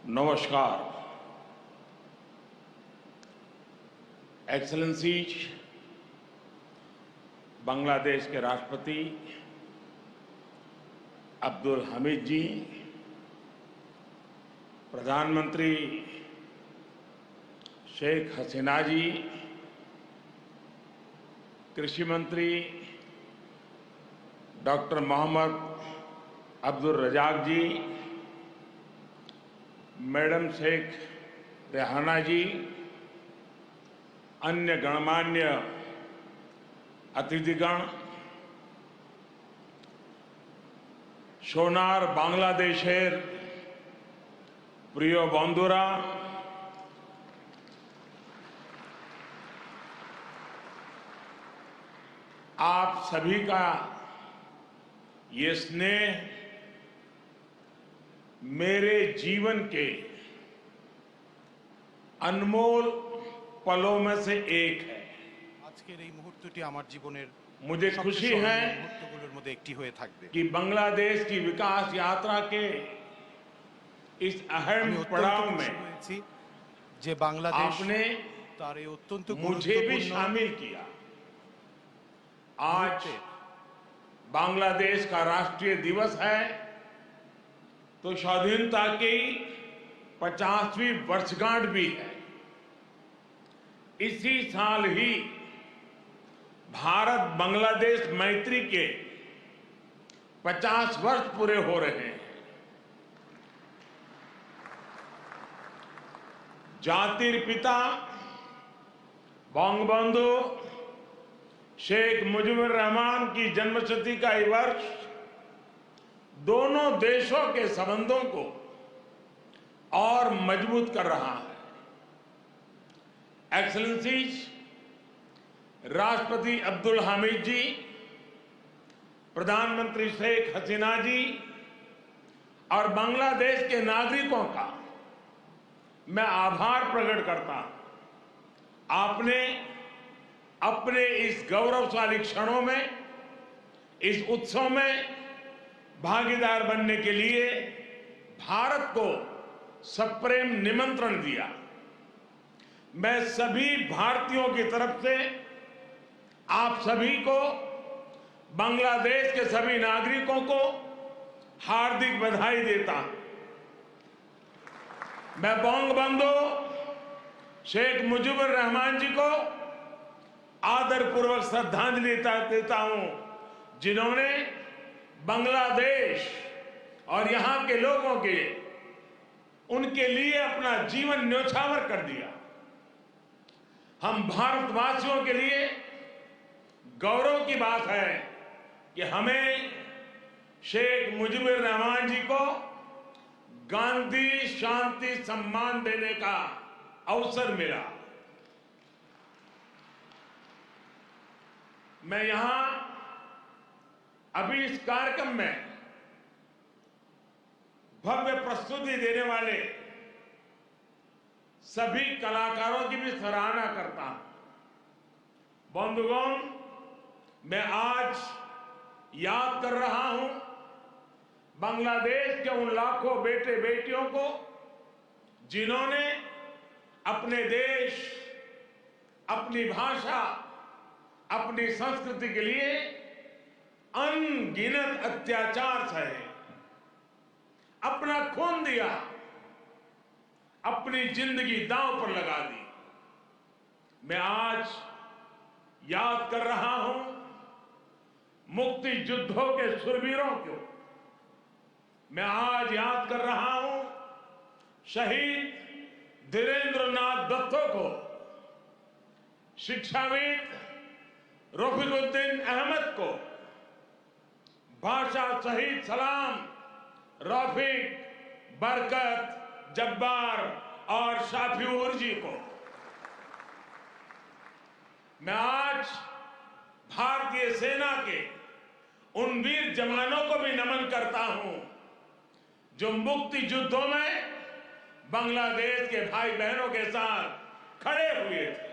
नमस्कार। एक्सेलेंसीज, बांग्लादेश के राष्ट्रपति अब्दुल हमीद जी, प्रधानमंत्री शेख हसीना जी, कृषि मंत्री डॉक्टर मोहम्मद अब्दुल रजाक जी, मैडम शेख रेहाना जी, अन्य गणमान्य अतिथिगण, सोनार बांग्लादेशेर प्रिय बंधुरा, आप सभी का ये स्नेह मेरे जीवन के अनमोल पलों में से एक है। আজকের এই মুহূর্তটি আমার জীবনের मुझे खुशी है মুহূর্তগুলোর মধ্যে একটি হয়ে থাকবে। कि बांग्लादेश की विकास यात्रा के इस अहम আমি অত্যন্ত पड़ाव খুশি में হয়েছি যে বাংলাদেশ आपने তার এই অত্যন্ত मुझे भी গুরুত্বপূর্ণ शामिल किया। आज मुहूर्ते बांग्लादेश का राष्ट्रीय दिवस है तो स्वाधीनता की 50वीं वर्षगांठ भी है। इसी साल ही भारत बांग्लादेश मैत्री के 50 वर्ष पूरे हो रहे हैं। जातिर पिता बंगबंधु शेख मुजीबुर रहमान की जन्मशती का ये वर्ष दोनों देशों के संबंधों को और मजबूत कर रहा है। एक्सेलेंसीज, राष्ट्रपति अब्दुल हमीद जी, प्रधानमंत्री शेख हसीना जी और बांग्लादेश के नागरिकों का मैं आभार प्रकट करता हूं। आपने अपने इस गौरवशाली क्षणों में, इस उत्सव में भागीदार बनने के लिए भारत को सप्रेम निमंत्रण दिया। मैं सभी भारतीयों की तरफ से आप सभी को, बांग्लादेश के सभी नागरिकों को हार्दिक बधाई देता हूं। मैं बंगबंधु शेख मुजीबुर रहमान जी को आदरपूर्वक श्रद्धांजलि देता हूं, जिन्होंने बांग्लादेश और यहां के लोगों के उनके लिए अपना जीवन न्योछावर कर दिया। हम भारतवासियों के लिए गौरव की बात है कि हमें शेख मुजीबुर रहमान जी को गांधी शांति सम्मान देने का अवसर मिला। मैं यहां अभी इस कार्यक्रम में भव्य प्रस्तुति देने वाले सभी कलाकारों की भी सराहना करता हूं। बंधुगण, मैं आज याद कर रहा हूं बांग्लादेश के उन लाखों बेटे बेटियों को जिन्होंने अपने देश, अपनी भाषा, अपनी संस्कृति के लिए अनगिनत अत्याचार सहे, अपना खून दिया, अपनी जिंदगी दांव पर लगा दी। मैं आज याद कर रहा हूं मुक्ति युद्धों के शूरवीरों को। मैं आज याद कर रहा हूं शहीद धीरेंद्रनाथ दत्तो को, शिक्षाविद रफीकुद्दीन अहमद को, भाषा शहीद सलाम, रफीक, बरकत, जब्बार और शाफिऊर जी को। मैं आज भारतीय सेना के उन वीर जवानों को भी नमन करता हूं जो मुक्ति युद्धों में बांग्लादेश के भाई बहनों के साथ खड़े हुए थे,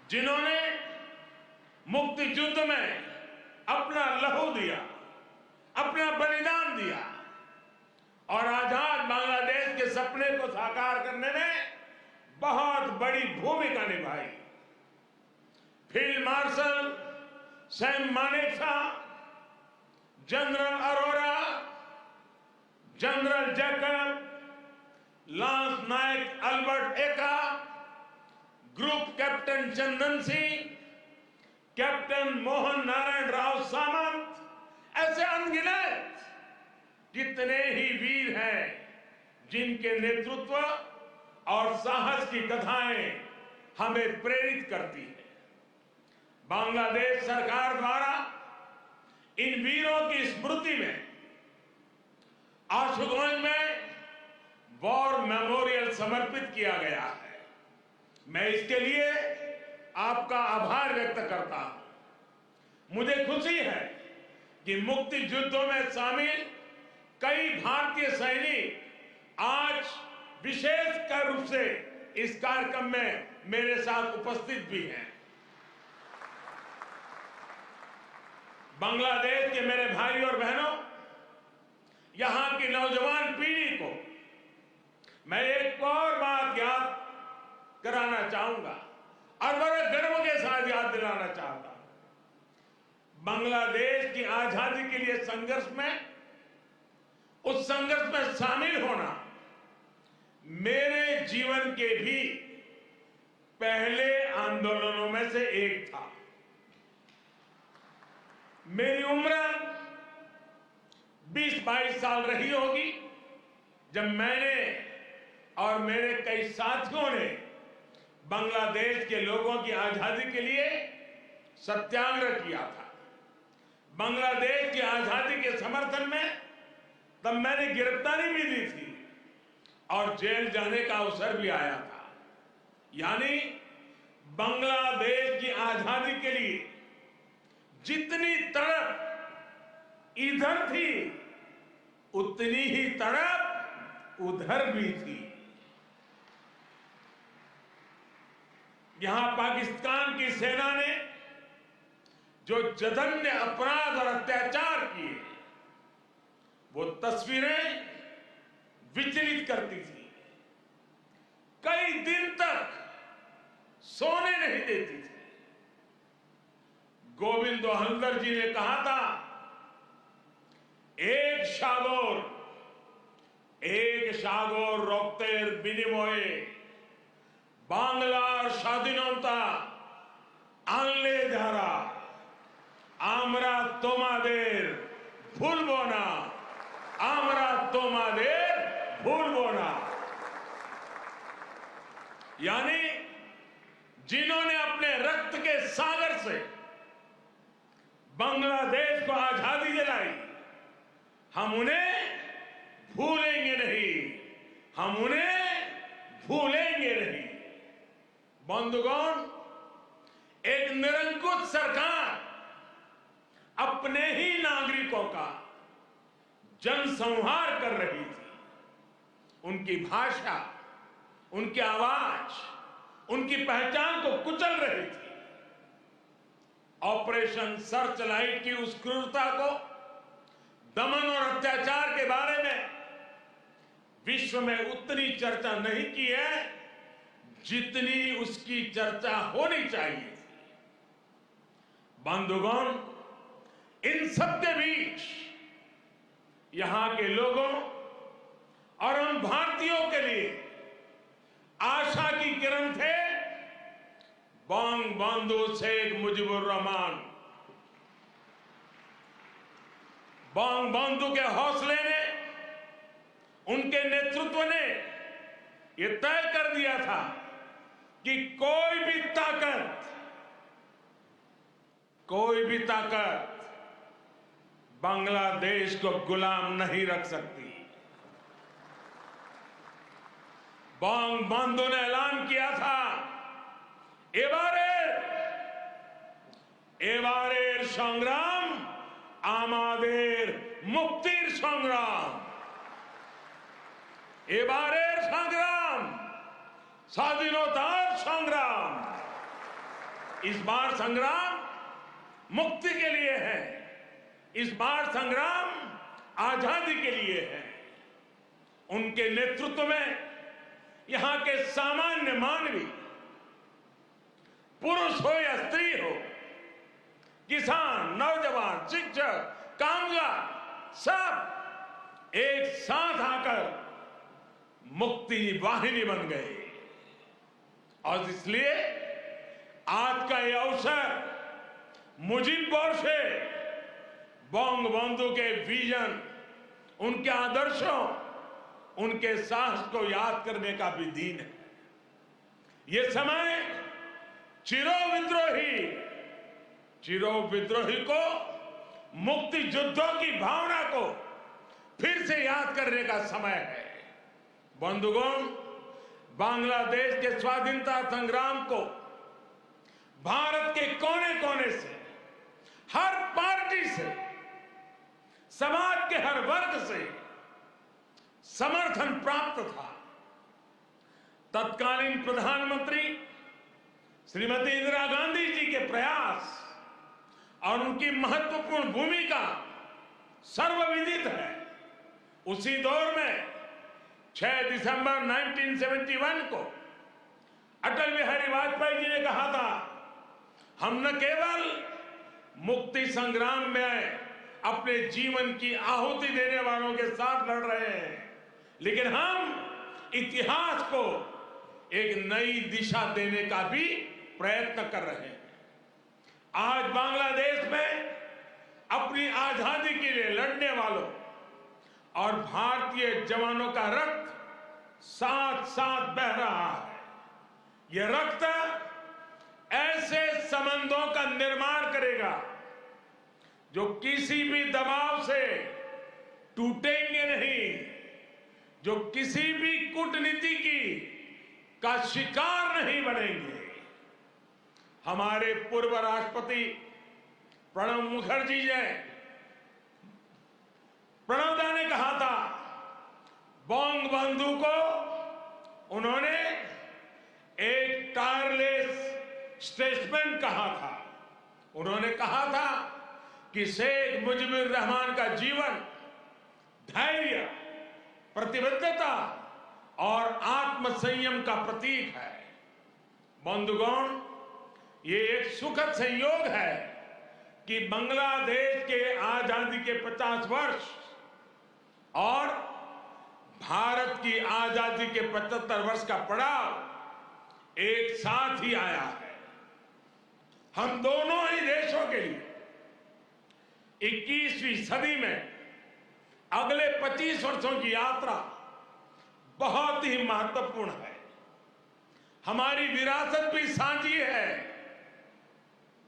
जिन्होंने मुक्ति युद्ध में अपना लहू दिया, अपना बलिदान दिया और आजाद बांग्लादेश के सपने को साकार करने में बहुत बड़ी भूमिका निभाई। Field marshal Sam Manekshaw, general Arora, general Jacob, lance Naik Albert Ekka, group captain Chandan Singh, captain Mohan Narayan Rao Samant, ऐसे अनगिनत कितने ही वीर हैं जिनके नेतृत्व और साहस की कथाएं हमें प्रेरित करती है। बांग्लादेश सरकार द्वारा इन वीरों की स्मृति में आशुगंज में वॉर मेमोरियल समर्पित किया गया है। मैं इसके लिए आपका आभार व्यक्त करता हूं। मुझे खुशी है कि मुक्ति युद्धों में शामिल कई भारतीय सैनिक आज विशेष रूप से इस कार्यक्रम में मेरे साथ उपस्थित भी हैं। बांग्लादेश के मेरे भाई और बहनों, यहां की नौजवान पीढ़ी को मैं एक और बात याद कराना चाहूंगा और बड़े गर्व के साथ याद दिलाना चाहता हूं। बांग्लादेश की आजादी के लिए संघर्ष में, उस संघर्ष में शामिल होना मेरे जीवन के भी पहले आंदोलनों में से एक था। मेरी उम्र 20-22 साल रही होगी जब मैंने और मेरे कई साथियों ने बांग्लादेश के लोगों की आजादी के लिए सत्याग्रह किया था। बांग्लादेश की आजादी के समर्थन में तब मैंने गिरफ्तारी भी दी थी और जेल जाने का अवसर भी आया था। यानी बांग्लादेश की आजादी के लिए जितनी तड़प इधर थी उतनी ही तड़प उधर भी थी। यहां पाकिस्तान की सेना ने जो जघन्य अपराध और अत्याचार किए वो तस्वीरें विचलित करती थी। कई दिन तक सोने नहीं देती थी। गोविंद हल्दर जी ने कहा था, एक সাগর রক্তের বিনিময়ে বাংলার স্বাধীনতা আনলে যারা, আমরা তোমাদের ভুলবো না, আমরা তোমাদের भूलबो ना। यानी जिन्होंने अपने रक्त के सागर से बांग्लादेश को आजादी दिलाई, हम उन्हें भूलेंगे नहीं, हम उन्हें भूलेंगे नहीं। बंधुगण, एक निरंकुश सरकार अपने ही नागरिकों का जनसंहार कर रही थी। उनकी भाषा, उनकी आवाज, उनकी पहचान को कुचल रही थी। ऑपरेशन सर्च लाइट की उस क्रूरता को, दमन और अत्याचार के बारे में विश्व में उतनी चर्चा नहीं की है जितनी उसकी चर्चा होनी चाहिए थी। बंधुगण, इन सबके बीच यहां के लोगों और हम भारतीयों के लिए आशा की किरण थे बंगबंधु शेख मुजीबुर रहमान। बंगबंधु के हौसले ने, उनके नेतृत्व ने यह तय कर दिया था कि कोई भी ताकत बांग्लादेश को गुलाम नहीं रख सकती। बंगबंधु ने ऐलान किया था, एबारेर संग्राम आमादेर मुक्तिर संग्राम। एबारेर संग्राम स्वाधीनतार संग्राम। इस बार संग्राम मुक्ति के लिए है, इस बार संग्राम आजादी के लिए है। उनके नेतृत्व में यहां के सामान्य मानवी, पुरुष हो या स्त्री हो, किसान, नौजवान, शिक्षक, कामगार, सब एक साथ आकर मुक्ति वाहिनी बन गए। और इसलिए आज का यह अवसर मुजीब बोरसे बंगबंधु के विजन, उनके आदर्शों, उनके साहस को याद करने का भी दिन है। ये समय चिरो विद्रोही को, मुक्ति युद्धों की भावना को फिर से याद करने का समय है। बंधुगण, बांग्लादेश के स्वाधीनता संग्राम को भारत के कोने कोने से, हर पार्टी से, समाज के हर वर्ग से समर्थन प्राप्त था। तत्कालीन प्रधानमंत्री श्रीमती इंदिरा गांधी जी के प्रयास और उनकी महत्वपूर्ण भूमिका सर्वविदित है। उसी दौर में 6 दिसंबर 1971 को अटल बिहारी वाजपेयी जी ने कहा था, हम न केवल मुक्ति संग्राम में अपने जीवन की आहुति देने वालों के साथ लड़ रहे हैं, लेकिन हम इतिहास को एक नई दिशा देने का भी प्रयत्न कर रहे हैं। आज बांग्लादेश में अपनी आजादी के लिए लड़ने वालों और भारतीय जवानों का रक्त साथ साथ बह रहा है। यह रक्त ऐसे संबंधों का निर्माण करेगा जो किसी भी दबाव से टूटेंगे नहीं, जो किसी भी कूटनीति का शिकार नहीं बनेंगे। हमारे पूर्व राष्ट्रपति प्रणब मुखर्जी जी, प्रणब दा ने कहा था, बंगबंधु को उन्होंने एक टायरलेस स्टेट्समैन कहा था। उन्होंने कहा था कि शेख मुजीबुर रहमान का जीवन धैर्य, प्रतिबद्धता और आत्मसंयम का प्रतीक है। बंधुगण, ये एक सुखद संयोग है कि बांग्लादेश के आजादी के 50 वर्ष और भारत की आजादी के 75 वर्ष का पड़ाव एक साथ ही आया है। हम दोनों ही देशों के लिए 21वीं सदी में अगले 25 वर्षों की यात्रा बहुत ही महत्वपूर्ण है। हमारी विरासत भी साझी है,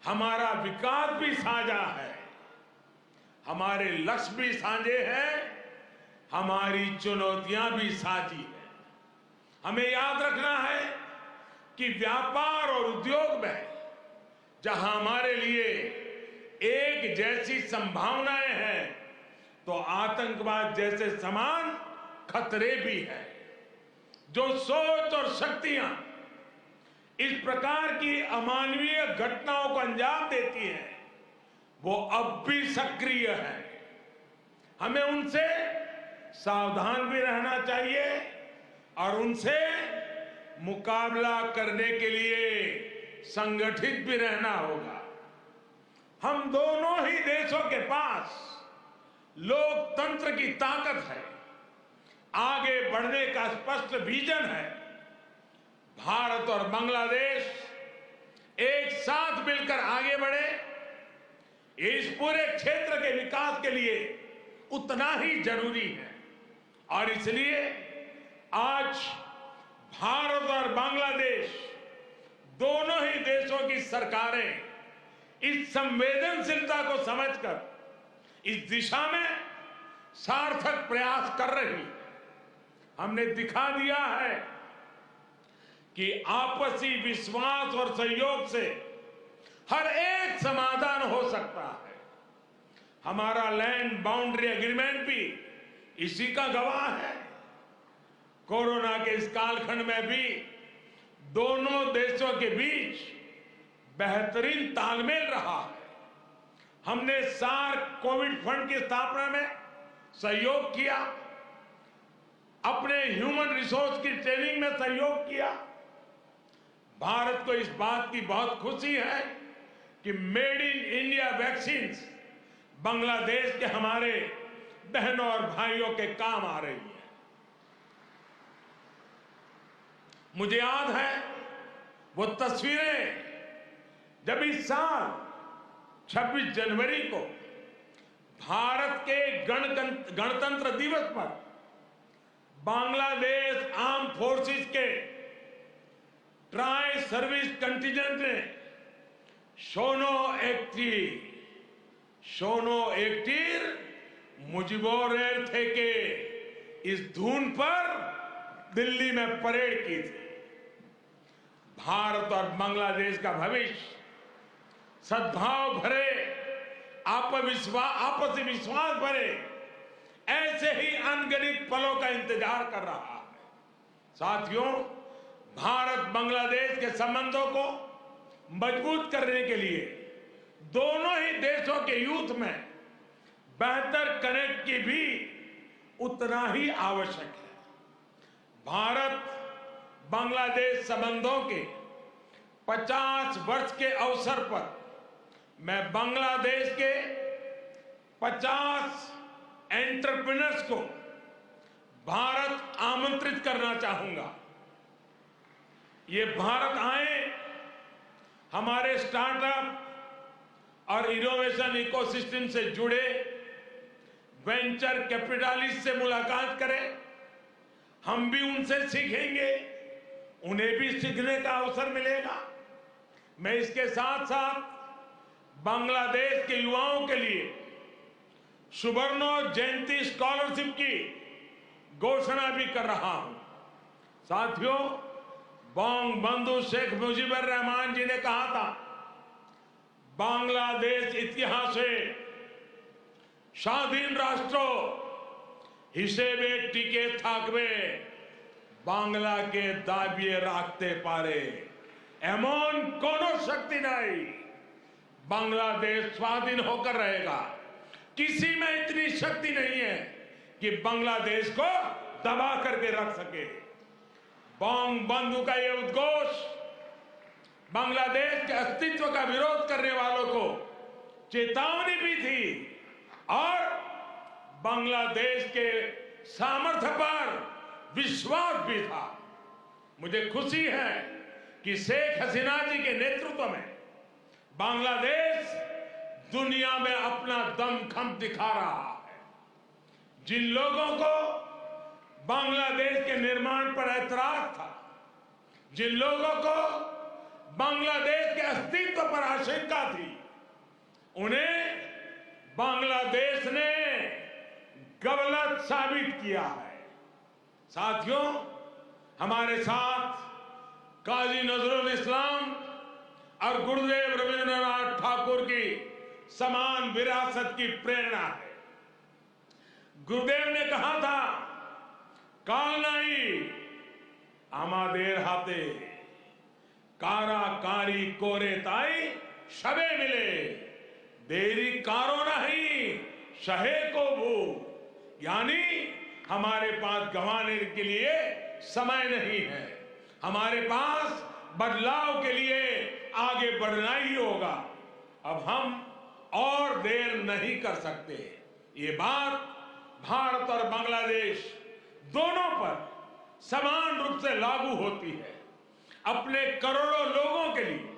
हमारा विकास भी साझा है, हमारे लक्ष्य भी साझे हैं, हमारी चुनौतियां भी साझी है। हमें याद रखना है कि व्यापार और उद्योग में जहां हमारे लिए एक जैसी संभावनाएं हैं, तो आतंकवाद जैसे समान खतरे भी हैं। जो सोच और शक्तियां इस प्रकार की अमानवीय घटनाओं को अंजाम देती हैं, वो अब भी सक्रिय है। हमें उनसे सावधान भी रहना चाहिए और उनसे मुकाबला करने के लिए संगठित भी रहना होगा। हम दोनों ही देशों के पास लोकतंत्र की ताकत है, आगे बढ़ने का स्पष्ट विजन है। भारत और बांग्लादेश एक साथ मिलकर आगे बढ़े, इस पूरे क्षेत्र के विकास के लिए उतना ही जरूरी है। और इसलिए आज भारत और बांग्लादेश दोनों ही देशों की सरकारें इस संवेदनशीलता को समझकर इस दिशा में सार्थक प्रयास कर रही है। हमने दिखा दिया है कि आपसी विश्वास और सहयोग से हर एक समाधान हो सकता है। हमारा लैंड बाउंड्री एग्रीमेंट भी इसी का गवाह है। कोरोना के इस कालखंड में भी दोनों देशों के बीच बेहतरीन तालमेल रहा है। हमने सार्क कोविड फंड की स्थापना में सहयोग किया, अपने ह्यूमन रिसोर्स की ट्रेनिंग में सहयोग किया। भारत को इस बात की बहुत खुशी है कि made in India vaccine Bangladesh के हमारे बहनों और भाइयों के काम आ रही है। मुझे याद है वो तस्वीरें जब इस साल 26 जनवरी को भारत के गणतंत्र दिवस पर बांग्लादेश आर्म फोर्सेस के ट्राई सर्विस कंटिजेंट ने शोनो एक्टिर मुजिबोरेर थे के इस धुन पर दिल्ली में परेड की थी। भारत और बांग्लादेश का भविष्य सद्भाव भरे, आपसी विश्वास भरे ऐसे ही अनगिनत पलों का इंतजार कर रहा है। साथियों, भारत बांग्लादेश के संबंधों को मजबूत करने के लिए दोनों ही देशों के यूथ में बेहतर कनेक्ट की भी उतना ही आवश्यक है। भारत बांग्लादेश संबंधों के 50 वर्ष के अवसर पर मैं बांग्लादेश के 50 एंटरप्रेन्योर्स को भारत आमंत्रित करना चाहूंगा। ये भारत आए, हमारे स्टार्टअप और इनोवेशन इकोसिस्टम से जुड़े वेंचर कैपिटलिस्ट से मुलाकात करें। हम भी उनसे सीखेंगे, उन्हें भी सीखने का अवसर मिलेगा। मैं इसके साथ साथ बांग्लादेश के युवाओं के लिए सुवर्णो जयंती स्कॉलरशिप की घोषणा भी कर रहा हूं। साथियों, बंगबंधु शेख मुजीबुर रहमान जी ने कहा था, बांग्लादेश इतिहासे স্বাধীন রাষ্ট্র হিসেবে টিকে থাকবে বাংলাকে দাবিয়ে রাখতে পারে এমন কোন शक्ति नहीं। बांग्लादेश स्वाधीन होकर रहेगा। किसी में इतनी शक्ति नहीं है कि बांग्लादेश को दबा करके रख सके। बंगबंधु का यह उद्घोष बांग्लादेश के अस्तित्व का विरोध करने वालों को चेतावनी भी थी और बांग्लादेश के सामर्थ्य पर विश्वास भी था। मुझे खुशी है कि शेख हसीना जी के नेतृत्व में बांग्लादेश दुनिया में अपना दमखम दिखा रहा है। जिन लोगों को बांग्लादेश के निर्माण पर ऐतराज था, जिन लोगों को बांग्लादेश के अस्तित्व पर आशंका थी, उन्हें बांग्लादेश ने गलत साबित किया है। साथियों, हमारे साथ काजी नजरुल इस्लाम और गुरुदेव रविंद्रनाथ ठाकुर की समान विरासत की प्रेरणा है। गुरुदेव ने कहा था, काल नहीं आमादेर हाथे काराकारी कोरे ताई शबे मिले देरी कारो नहीं शहे को भू। यानी हमारे पास गंवाने के लिए समय नहीं है, हमारे पास बदलाव के लिए आगे बढ़ना ही होगा। अब हम और देर नहीं कर सकते। ये बात भारत और बांग्लादेश दोनों पर समान रूप से लागू होती है। अपने करोड़ों लोगों के लिए,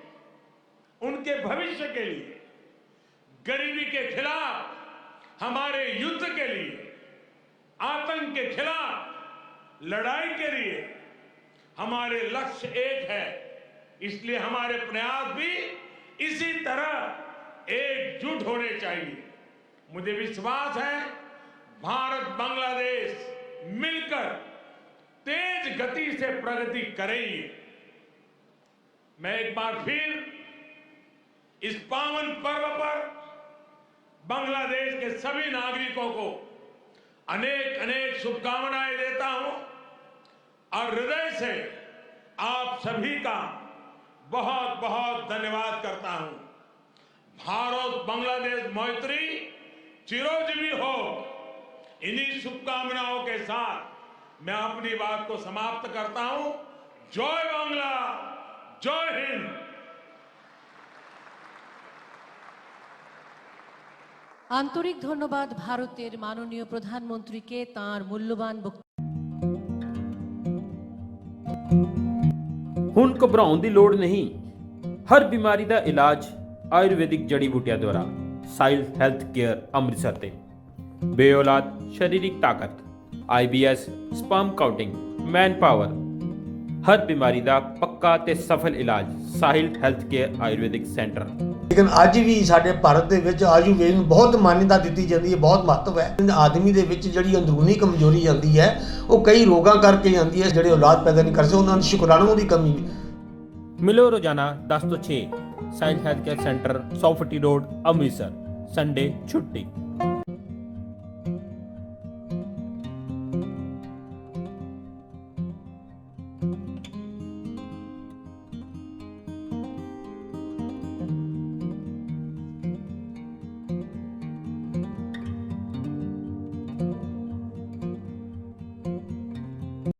उनके भविष्य के लिए, गरीबी के खिलाफ हमारे युद्ध के लिए, आतंक के खिलाफ लड़ाई के लिए हमारे लक्ष्य एक है। इसलिए हमारे प्रयास भी इसी तरह एकजुट होने चाहिए। मुझे विश्वास है भारत बांग्लादेश मिलकर तेज गति से प्रगति करेंगे। मैं एक बार फिर इस पावन पर्व पर बांग्लादेश के सभी नागरिकों को अनेक अनेक शुभकामनाएं देता हूं और हृदय से आप सभी का बहुत बहुत धन्यवाद करता हूं। भारत बांग्लादेश मैत्री चिरोजीवी हो। इन्हीं शुभकामनाओं के साथ मैं अपनी बात को समाप्त करता हूं। जय बांग्ला, जय हिंद। আন্তরিক ধন্যবাদ ভারতের মাননীয় প্রধানমন্ত্রীকে তাঁর মূল্যবান ਹੁਣ ਘਬਰਾਉਣ ਦੀ ਲੋੜ ਨਹੀਂ। ਹਰ ਬਿਮਾਰੀ ਦਾ ਇਲਾਜ ਆਯੁਰਵੈਦਿਕ ਜੜੀ ਬੂਟੀਆਂ ਦੁਆਰਾ। ਸਾਈਲ ਹੈਲਥ ਕੇਅਰ ਅੰਮ੍ਰਿਤਸਰ ਤੇ ਬੇਔਲਾਦ ਸਰੀਰਕ ਤਾਕਤ, IBS, sperm counting, man power, ਹਰ ਬਿਮਾਰੀ ਦਾ ਪੱਕਾ ਤੇ ਸਫਲ ਇਲਾਜ Sahil health care Ayurvedic centre. ਲੇਕਿਨ ਅੱਜ ਵੀ ਸਾਡੇ ਭਾਰਤ ਦੇ ਵਿੱਚ ਆਯੁਰਵੇਦ ਨੂੰ ਬਹੁਤ ਮਾਨਤਾ ਦਿੱਤੀ ਜਾਂਦੀ ਹੈ, ਬਹੁਤ ਮਹੱਤਵ ਹੈ। ਆਦਮੀ ਦੇ ਵਿੱਚ ਜਿਹੜੀ ਅੰਦਰੂਨੀ ਕਮਜ਼ੋਰੀ ਜਾਂਦੀ ਹੈ ਉਹ ਕਈ ਰੋਗਾਂ ਕਰਕੇ ਜਾਂਦੀ ਹੈ। ਜਿਹੜੇ ਔਲਾਦ ਪੈਦਾ ਨਹੀਂ ਕਰ ਸਕਦੇ ਉਹਨਾਂ ਨੂੰ ਸ਼ੁਕਰਾਣੂ ਦੀ ਕਮੀ ਮਿਲੋ ਰੋਜ਼ਾਨਾ 10 ਤੋਂ 6 ਸਾਈਲ ਹੈਲਥ ਕੇਅਰ ਸੈਂਟਰ 100 ਫੁੱਟੀ ਰੋਡ ਅੰਮ੍ਰਿਤਸਰ। ਸੰਡੇ ਛੁੱਟੀ।